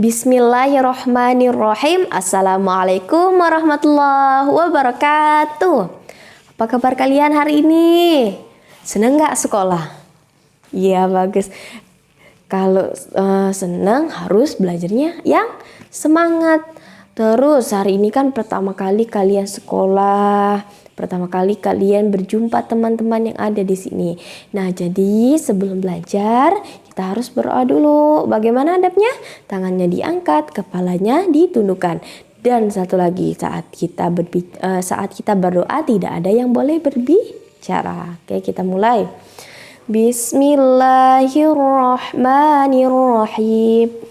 Bismillahirrahmanirrahim. Assalamualaikum warahmatullahi wabarakatuh. Apa kabar kalian hari ini? Seneng gak sekolah? Iya, bagus. Kalau seneng harus belajarnya yang semangat. Terus hari ini kan pertama kali kalian sekolah, pertama kali kalian berjumpa teman-teman yang ada di sini. Nah, jadi sebelum belajar kita harus berdoa dulu. Bagaimana adabnya? Tangannya diangkat, kepalanya ditundukkan. Dan satu lagi, saat kita berdoa tidak ada yang boleh berbicara. Oke, kita mulai. Bismillahirrahmanirrahim.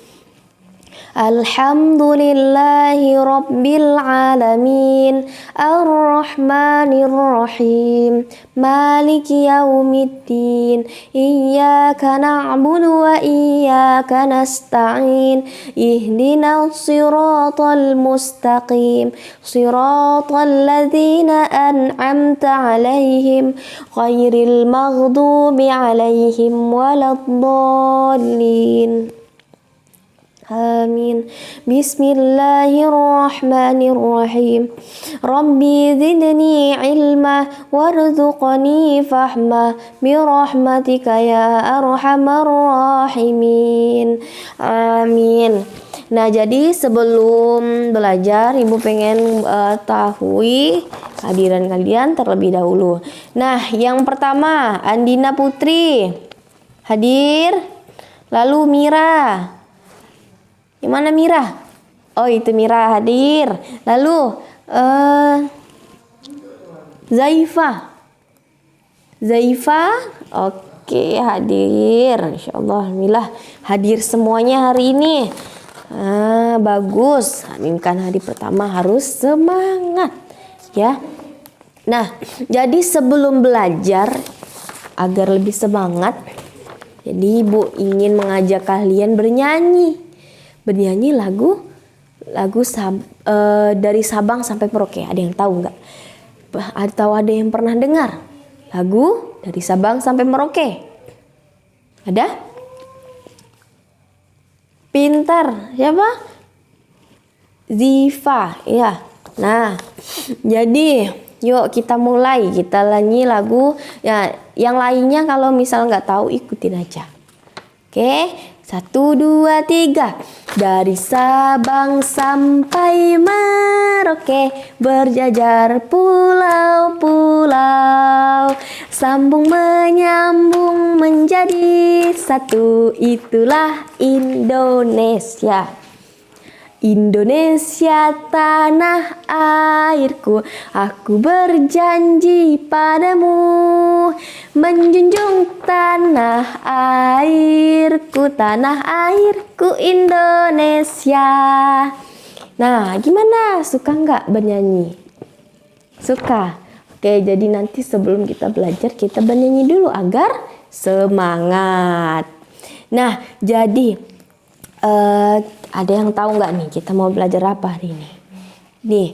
Alhamdulillahi rabbil alamin, arrahmanirrahim, maliki yaumiddin, iyyaka na'budu wa iyyaka nasta'in, ihdinas siratal mustaqim, siratal ladzina an'amta 'alaihim, ghairil maghdubi 'alaihim waladdallin. Amin. Bismillahirrahmanirrahim. Rabbi zidni ilma warzuqni fahma birahmatika ya arhamar rahimin. Amin. Nah, jadi sebelum belajar Ibu pengen tahu kehadiran kalian terlebih dahulu. Nah, yang pertama Andina Putri hadir. Lalu Mira. Yang mana Mira? Oh, itu Mira hadir. Lalu Zaifa, oke, hadir. Insyaallah, alhamdulillah hadir semuanya hari ini. Bagus. Ini kan hari pertama harus semangat, ya. Nah, jadi sebelum belajar agar lebih semangat, jadi Ibu ingin mengajak kalian bernyanyi lagu dari Sabang sampai Merauke. Ada yang tahu nggak? Atau ada yang pernah dengar lagu dari Sabang sampai Merauke? Ada? Pintar. Siapa? Ziva, ya. Nah, jadi yuk kita mulai. Kita nyanyi lagu ya. Yang lainnya kalau misal nggak tahu ikutin aja. Oke, 1, 2, 3. Dari Sabang sampai Merauke, berjajar pulau-pulau, sambung menyambung menjadi satu, itulah Indonesia. Indonesia tanah airku, aku berjanji padamu, menjunjung tanah airku Indonesia. Nah, gimana? Suka nggak bernyanyi? Suka? Oke, jadi nanti sebelum kita belajar kita bernyanyi dulu agar semangat. Nah, jadi ada yang tahu nggak nih kita mau belajar apa hari ini? Nih,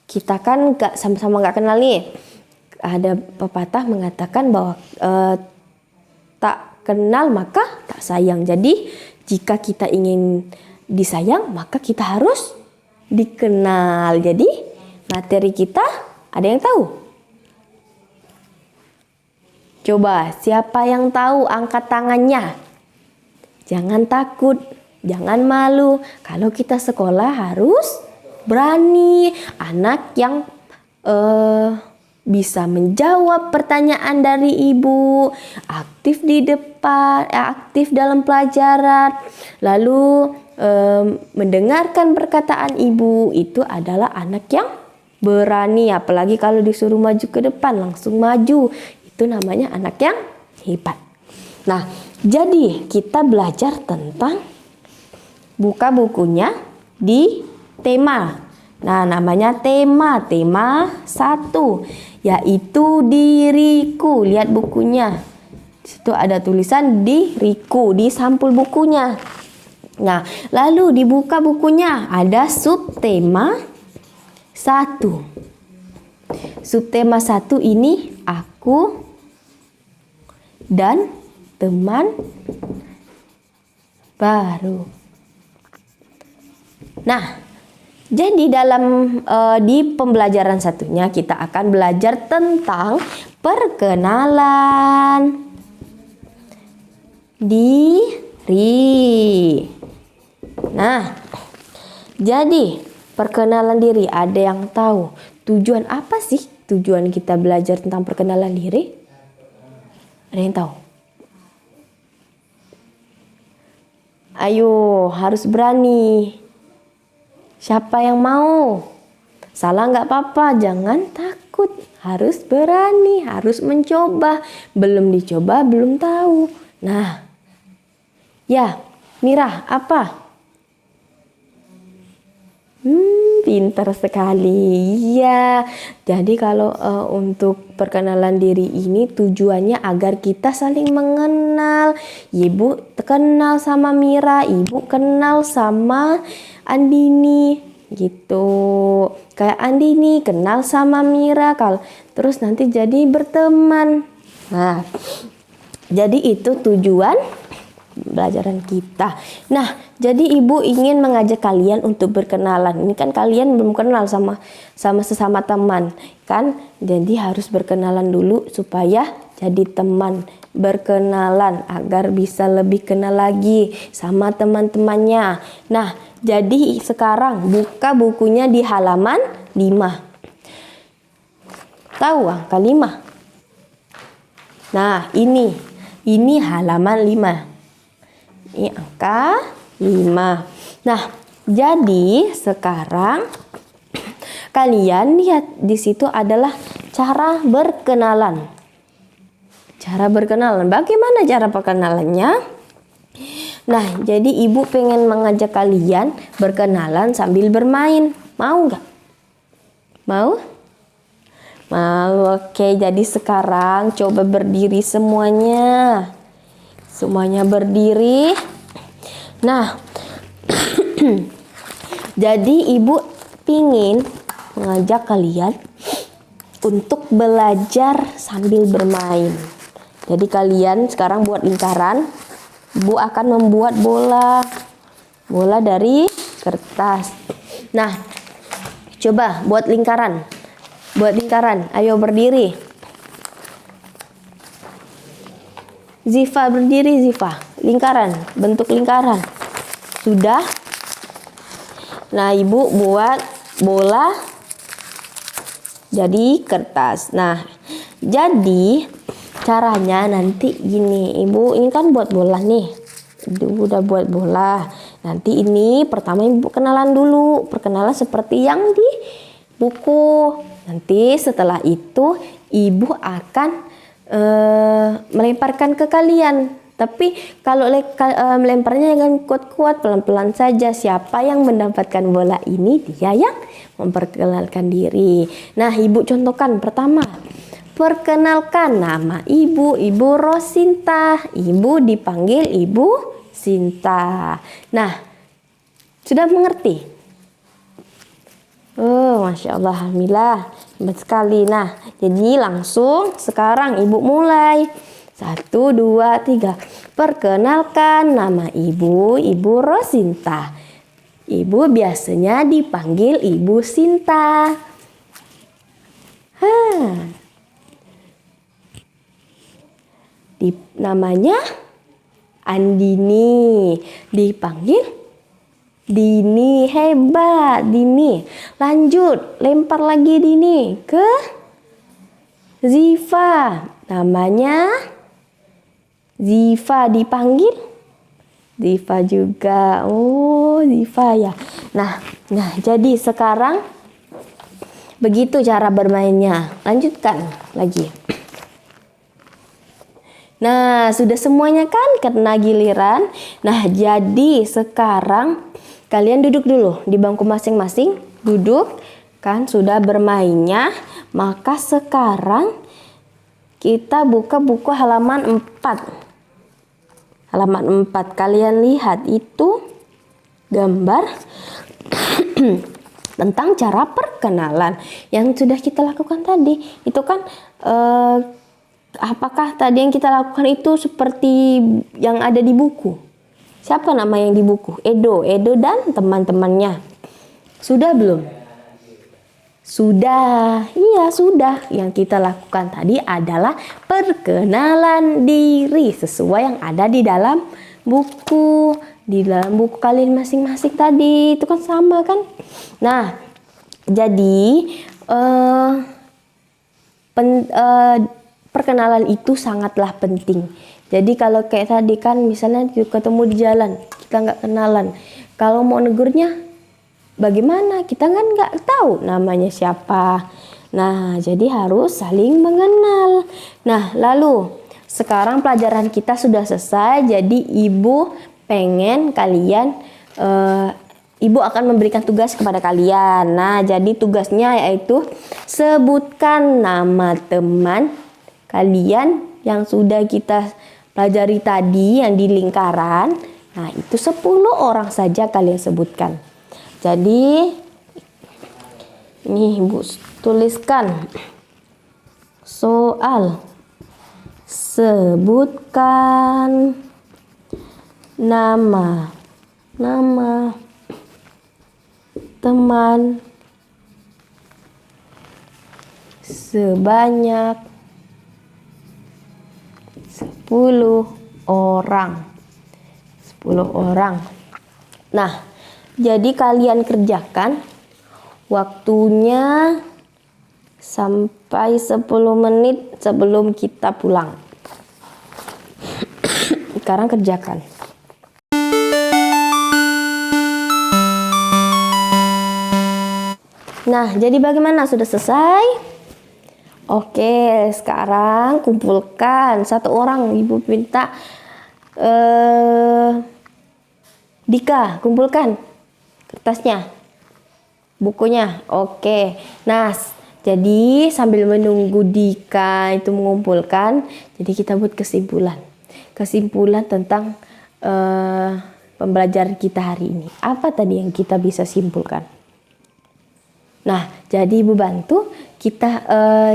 kita kan sama-sama nggak kenal nih. Ada pepatah mengatakan bahwa tak kenal maka tak sayang. Jadi jika kita ingin disayang maka kita harus dikenal. Jadi materi kita ada yang tahu? Coba siapa yang tahu angkat tangannya? Jangan takut, jangan malu. Kalau kita sekolah harus berani. Anak yang bisa menjawab pertanyaan dari ibu, aktif di depan, aktif dalam pelajaran, lalu mendengarkan perkataan ibu, itu adalah anak yang berani. Apalagi kalau disuruh maju ke depan langsung maju, itu namanya anak yang hebat. Nah, jadi kita belajar tentang buka bukunya di tema. Nah, namanya tema 1, yaitu diriku. Lihat bukunya. Di situ ada tulisan diriku di sampul bukunya. Nah, lalu dibuka bukunya ada subtema 1. Subtema 1 ini aku dan teman baru. Nah, jadi dalam di pembelajaran satunya kita akan belajar tentang perkenalan diri. Nah, jadi perkenalan diri, ada yang tahu tujuan apa sih tujuan kita belajar tentang perkenalan diri? Ada yang tahu? Ayo, harus berani. Siapa yang mau? Salah nggak apa-apa, jangan takut. Harus berani, harus mencoba. Belum dicoba, belum tahu. Nah, ya, Mira, apa? Pintar sekali. Ya, jadi kalau untuk perkenalan diri ini tujuannya agar kita saling mengenal. Ibu kenal sama Mira, ibu kenal sama Andini gitu. Kayak Andini kenal sama Mira, terus nanti jadi berteman. Nah, jadi itu tujuan pelajaran kita. Nah, jadi ibu ingin mengajak kalian untuk berkenalan. Ini kan kalian belum kenal sama sesama teman, kan? Jadi harus berkenalan dulu supaya jadi teman. Berkenalan agar bisa lebih kenal lagi sama teman-temannya. Nah, jadi sekarang buka bukunya di halaman 5. Tahu angka 5? Nah, ini halaman 5. Ini angka 5. Nah, jadi sekarang kalian lihat di situ adalah cara berkenalan. Cara berkenalan. Bagaimana cara perkenalannya? Nah, jadi ibu pengen mengajak kalian berkenalan sambil bermain. Mau nggak? Mau? Mau. Oke, jadi sekarang coba berdiri semuanya. Semuanya berdiri. Nah, jadi ibu pingin mengajak kalian untuk belajar sambil bermain. Jadi kalian sekarang buat lingkaran. Ibu akan membuat bola dari kertas. Nah, coba buat lingkaran. Buat lingkaran. Ayo berdiri. Ziva berdiri, Ziva. Lingkaran, bentuk lingkaran. Sudah? Nah, ibu buat bola jadi kertas. Nah, jadi caranya nanti gini. Ibu ini kan buat bola nih. Ibu udah buat bola. Nanti ini pertama ibu kenalan dulu. Perkenalan seperti yang di buku. Nanti setelah itu ibu akan melemparkan ke kalian. Tapi kalau melemparnya jangan kuat-kuat, pelan-pelan saja. Siapa yang mendapatkan bola ini, dia yang memperkenalkan diri. Nah, ibu contohkan pertama. Perkenalkan nama ibu, Ibu Rosinta. Ibu dipanggil Ibu Sinta. Nah, sudah mengerti? Oh, Masya Allah, Alhamdulillah. Hebat sekali. Nah, jadi langsung sekarang ibu mulai. 1, 2, 3. Perkenalkan nama ibu, Ibu Rosinta. Ibu biasanya dipanggil Ibu Sinta. Namanya Andini. Dipanggil Dini. Hebat, Dini. Lanjut, lempar lagi Dini ke Ziva. Namanya Ziva, dipanggil Ziva juga. Oh, Ziva ya. Nah, jadi sekarang begitu cara bermainnya. Lanjutkan lagi. Nah, sudah semuanya kan kena giliran. Nah, jadi sekarang kalian duduk dulu di bangku masing-masing. Duduk, kan sudah bermainnya. Maka sekarang kita buka buku halaman 4. Halaman 4, kalian lihat itu gambar tentang cara perkenalan yang sudah kita lakukan tadi. Itu kan apakah tadi yang kita lakukan itu seperti yang ada di buku? Siapa nama yang di buku? Edo dan teman-temannya. Sudah belum? Sudah, iya sudah. Yang kita lakukan tadi adalah perkenalan diri sesuai yang ada di dalam buku. Di dalam buku kalian masing-masing tadi itu kan sama kan? Nah, jadi perkenalan itu sangatlah penting. Jadi kalau kayak tadi kan misalnya ketemu di jalan, kita nggak kenalan. Kalau mau negurnya bagaimana? Kita kan nggak tahu namanya siapa. Nah, jadi harus saling mengenal. Nah, lalu sekarang pelajaran kita sudah selesai. Jadi ibu pengen kalian, ibu akan memberikan tugas kepada kalian. Nah, jadi tugasnya yaitu sebutkan nama teman kalian yang sudah kita pelajari tadi yang di lingkaran. Nah, itu 10 orang saja kalian sebutkan. Jadi ini ibu tuliskan soal sebutkan nama teman sebanyak 10 orang. 10 orang. Nah, jadi kalian kerjakan waktunya sampai 10 menit sebelum kita pulang. Sekarang kerjakan. Nah, jadi bagaimana? Sudah selesai? Oke, sekarang kumpulkan satu orang. Ibu minta Dika, kumpulkan kertasnya, bukunya. Oke. Nah, jadi sambil menunggu Dika itu mengumpulkan, jadi kita buat kesimpulan tentang pembelajaran kita hari ini. Apa tadi yang kita bisa simpulkan? Nah, jadi ibu bantu kita,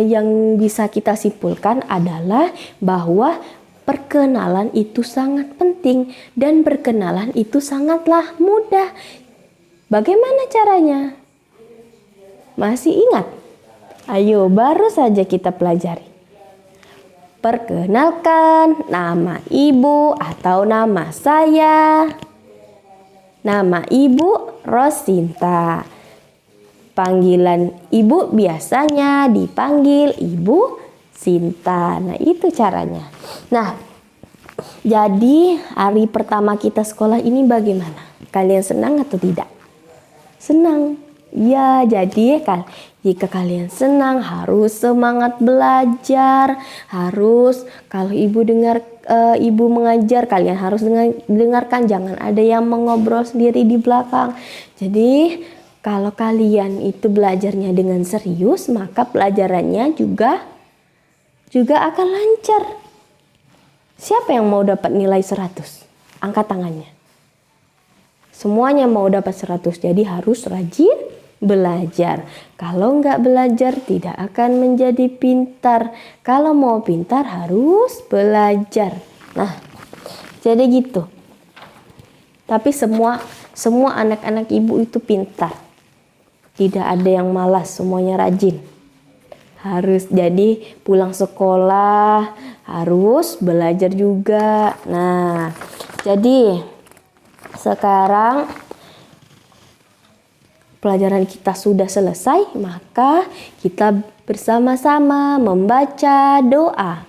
yang bisa kita simpulkan adalah bahwa perkenalan itu sangat penting dan berkenalan itu sangatlah mudah. Bagaimana caranya? Masih ingat? Ayo, baru saja kita pelajari. Perkenalkan, nama ibu atau nama saya. Nama ibu Rosinta. Panggilan ibu biasanya dipanggil Ibu Sinta. Nah, itu caranya. Nah, jadi hari pertama kita sekolah ini bagaimana? Kalian senang atau tidak? Senang. Ya, jadi jika kalian senang harus semangat belajar. Harus kalau ibu mengajar, kalian harus dengarkan, jangan ada yang mengobrol sendiri di belakang. Jadi kalau kalian itu belajarnya dengan serius, maka pelajarannya juga akan lancar. Siapa yang mau dapat nilai 100? Angkat tangannya. Semuanya mau dapat 100, jadi harus rajin belajar. Kalau nggak belajar tidak akan menjadi pintar. Kalau mau pintar harus belajar. Nah, jadi gitu. Tapi semua anak-anak ibu itu pintar. Tidak ada yang malas, semuanya rajin. Harus jadi pulang sekolah, harus belajar juga. Nah, jadi sekarang pelajaran kita sudah selesai, maka kita bersama-sama membaca doa.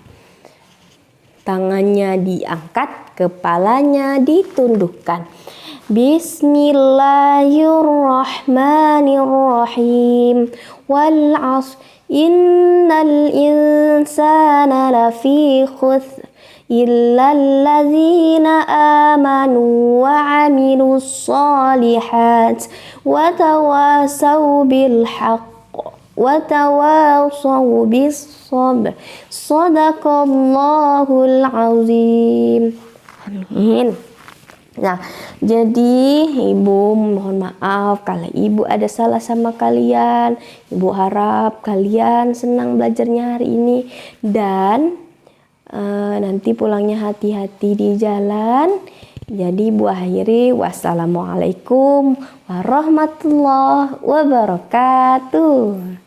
Tangannya diangkat, kepalanya ditundukkan. Bismillahirrahmanirrahim. Wal 'ashr innal insana lafi khusr illa allazina amanu wa 'amilus shalihat wa tawasaw bil haqq wa tawasaw bis sabr. Shadaqallahul azim. Amin. Nah, jadi ibu mohon maaf kalau ibu ada salah sama kalian. Ibu harap kalian senang belajarnya hari ini dan nanti pulangnya hati-hati di jalan. Jadi Bu akhiri, wassalamualaikum warahmatullahi wabarakatuh.